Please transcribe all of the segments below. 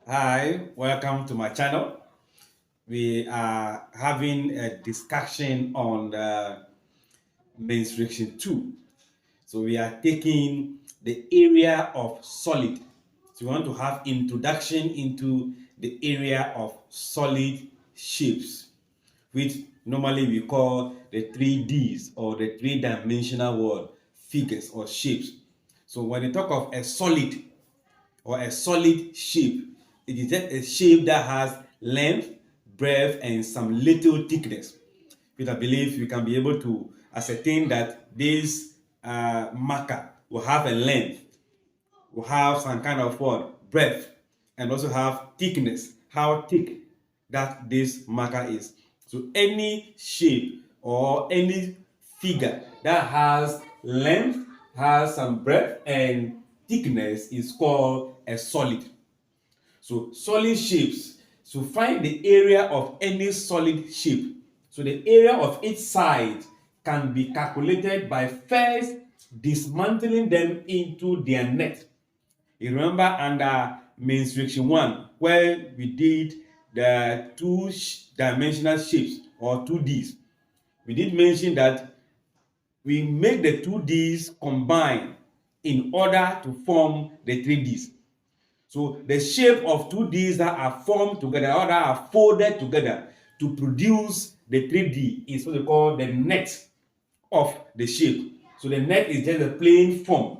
Hi, welcome to my channel. We are having a discussion on the mensuration 2. So we are taking the area of solid. So we want to have introduction into the area of solid shapes, which normally we call the 3Ds or the three-dimensional world figures or shapes. So when you talk of a solid, or a solid shape. It is just a shape that has length, breadth, and some little thickness. Which I believe you can be able to ascertain that this marker will have a length, will have some kind of what breadth, and also have thickness, how thick that this marker is. So any shape or any figure that has length, has some breadth and thickness is called a solid. So solid shapes. So find the area of any solid shape. So the area of each side can be calculated by first dismantling them into their net. You remember under mensuration 1 where we did the two-dimensional shapes or 2Ds. We did mention that we make the 2Ds combine in order to form the 3Ds. So the shape of 2Ds that are formed together or that are folded together to produce the 3D is what we call the net of the shape. So the net is just a plain form.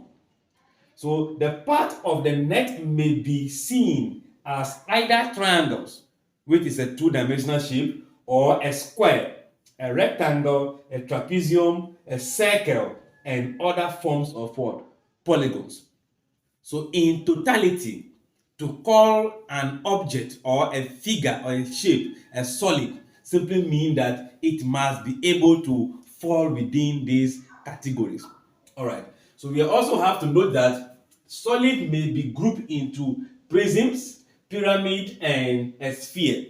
So the part of the net may be seen as either triangles, which is a two-dimensional shape, or a square, a rectangle, a trapezium, a circle, and other forms of what? Polygons. So in totality, to call an object or a figure or a shape a solid simply mean that it must be able to fall within these categories. All right. So we also have to note that solid may be grouped into prisms, pyramid, and a sphere.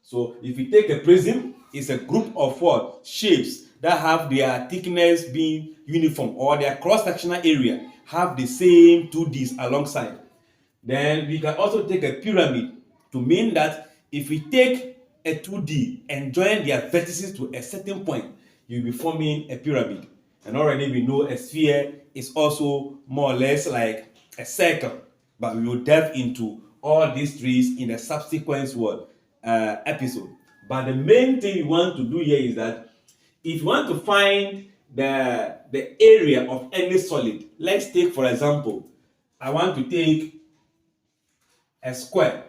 So if you take a prism, it's a group of what? Shapes that have their thickness being uniform or their cross-sectional area have the same 2Ds alongside. Then we can also take a pyramid to mean that if we take a 2D and join their vertices to a certain point, you'll be forming a pyramid. And already we know a sphere is also more or less like a circle, but we will delve into all these trees in a subsequent word episode. But the main thing we want to do here is that if you want to find the area of any solid, let's take for example, I want to take a square.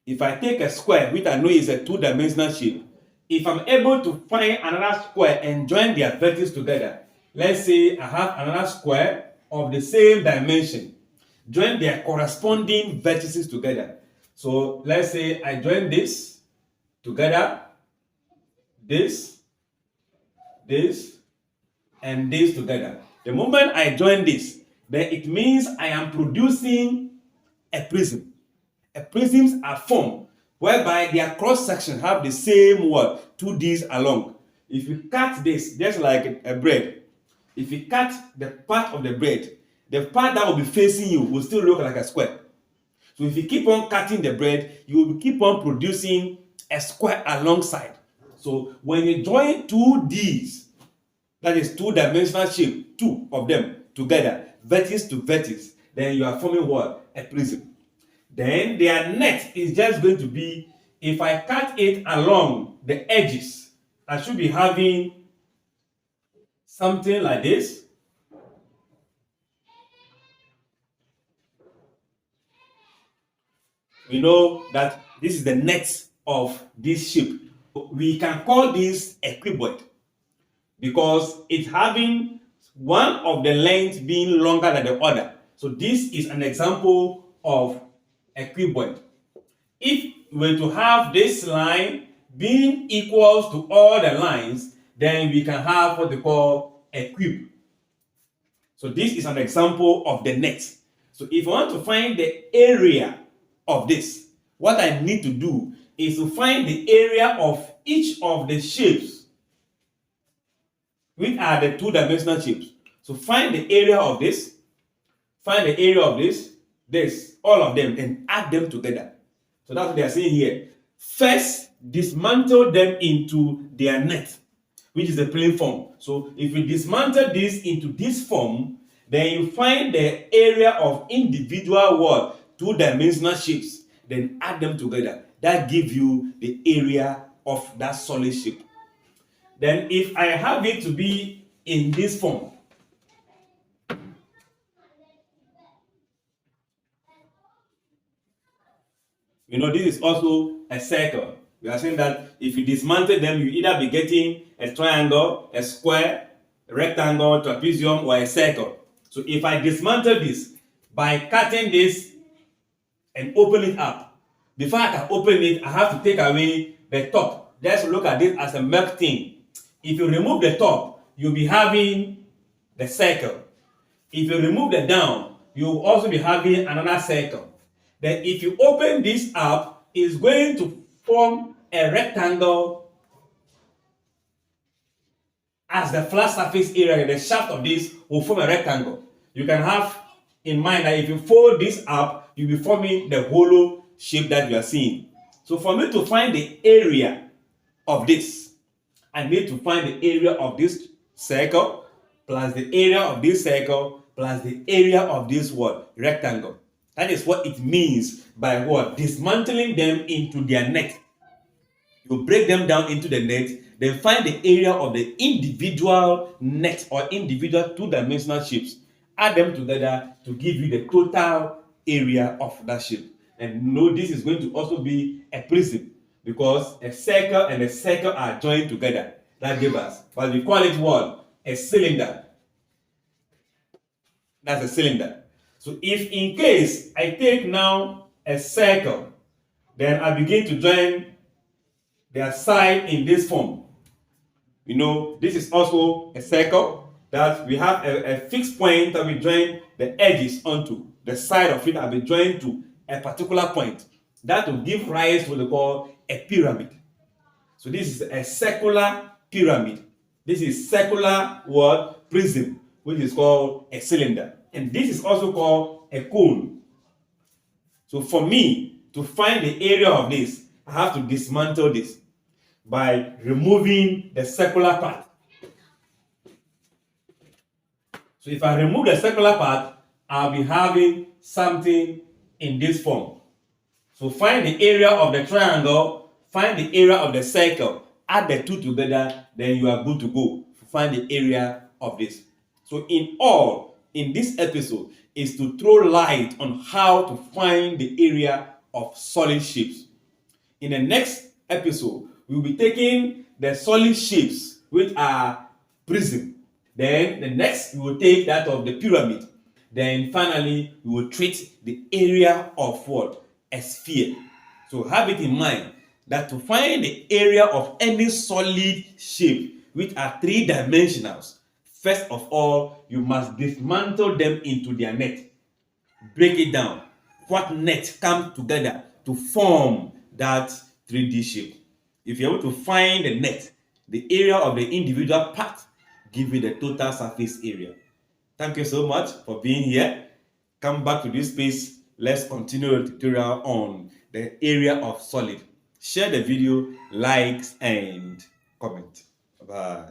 If I take a square, which I know is a two-dimensional shape, if I'm able to find another square and join their vertices together, let's say I have another square of the same dimension, join their corresponding vertices together. So let's say I join this together, this, this, and this together. The moment I join this, then it means I am producing a prism. Prisms are formed whereby their cross section have the same what 2Ds along. If you cut this just like a bread, if you cut the part of the bread, the part that will be facing you will still look like a square. So if you keep on cutting the bread, you will keep on producing a square alongside. So when you join 2Ds, that is two-dimensional shape, two of them together, vertex to vertex, then you are forming what? A prism. Then their net is just going to be, if I cut it along the edges, I should be having something like this. We know that this is the net of this shape. We can call this a cuboid because it's having one of the lengths being longer than the other. So this is an example of a cuboid. If we were to have this line being equals to all the lines, then we can have what they call a cube. So this is an example of the net. So if I want to find the area of this, what I need to do is to find the area of each of the shapes, which are the two-dimensional shapes. So find the area of this, find the area of this, all of them and add them together. So that's what they are saying here. First, dismantle them into their net, which is the plane form. So if you dismantle this into this form, then you find the area of individual what? Two-dimensional shapes. Then add them together. That gives you the area of that solid shape. Then if I have it to be in this form, this is also a circle. We are saying that if you dismantle them, you either be getting a triangle, a square, a rectangle, trapezium, or a circle. So if I dismantle this by cutting this and open it up, before I can open it, I have to take away the top. Just look at this as a milk tin. If you remove the top, you'll be having the circle. If you remove the down, you'll also be having another circle. Then if you open this up, it's going to form a rectangle as the flat surface area. The shaft of this will form a rectangle. You can have in mind that if you fold this up, you'll be forming the hollow shape that you are seeing. So for me to find the area of this, I need to find the area of this circle plus the area of this circle plus the area of this what? Rectangle. That is what it means by what? Dismantling them into their net. You break them down into the net, then find the area of the individual net or individual two-dimensional shapes. Add them together to give you the total area of that shape. And this is going to also be a prism, because a circle and a circle are joined together. That gives us, but we call it what? A cylinder. That's a cylinder. So if in case I take now a circle, then I begin to join their side in this form. This is also a circle that we have a fixed point that we join the edges onto. The side of it will be joined to a particular point. That will give rise to what they call a pyramid. So this is a circular pyramid. This is circular what? Prism, which is called a cylinder. And this is also called a cone. So for me to find the area of this, I have to dismantle this by removing the circular part. So if I remove the circular part, I'll be having something in this form. So find the area of the triangle, find the area of the circle, add the two together, then you are good to go to find the area of this. So in this episode is to throw light on how to find the area of solid shapes. In the next episode, we will be taking the solid shapes, which are prism. Then the next we will take that of the pyramid. Then finally we will treat the area of what? A sphere. So have it in mind that to find the area of any solid shape which are three-dimensionals, first of all, you must dismantle them into their net. Break it down. What net come together to form that 3D shape? If you're able to find the net, the area of the individual part, give you the total surface area. Thank you so much for being here. Come back to this space. Let's continue the tutorial on the area of solid. Share the video, likes, and comment. Bye.